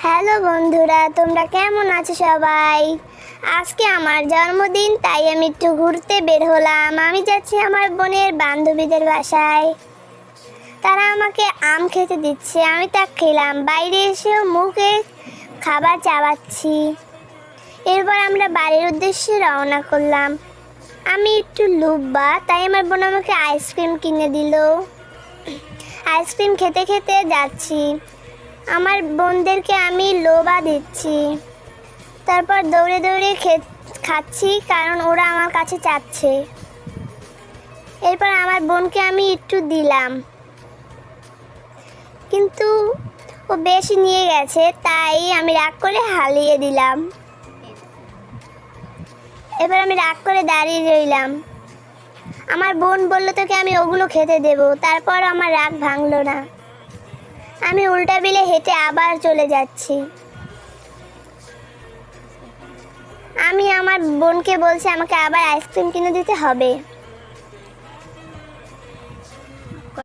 Hello বন্ধুরা, তোমরা কেমন আছো সবাই? আজকে আমার জন্মদিন, তাই আমি একটু ঘুরতে বের হলাম। আমি যাচ্ছি আমার বোনের বান্ধবীদের বাসায়। তারা আমাকে আম খেতে দিচ্ছে, আমি তা খেলাম। বাইরে এসেও মুখে খাবার চাবাচ্ছি। এরপর আমরা বাড়ির উদ্দেশ্যে রওনা করলাম। আমি একটু লুব্বা, তাই আমার বোন আমাকে আইসক্রিম কিনে দিল। আইসক্রিম খেতে খেতে যাচ্ছি। আমার বোনদেরকে আমি লোবা দিচ্ছি। তারপর দৌড়ে দৌড়ে খাচ্ছি, কারণ ওরা আমার কাছে চাচ্ছে। এরপর আমার বোনকে আমি একটু দিলাম, কিন্তু ও বেশি নিয়ে গেছে, তাই আমি রাগ করে হালিয়ে দিলাম। এবার আমি রাগ করে দাঁড়িয়ে রইলাম। আমার বোন বলল, তোকে আমি ওগুলো খেতে দেব। তারপর আমার রাগ ভাঙলো না। আমি উল্টা বিলে হেঁটে আবার চলে যাচ্ছি। আমি আমার বোনকে বলছি আমাকে আবার আইসক্রিম কিনে দিতে হবে।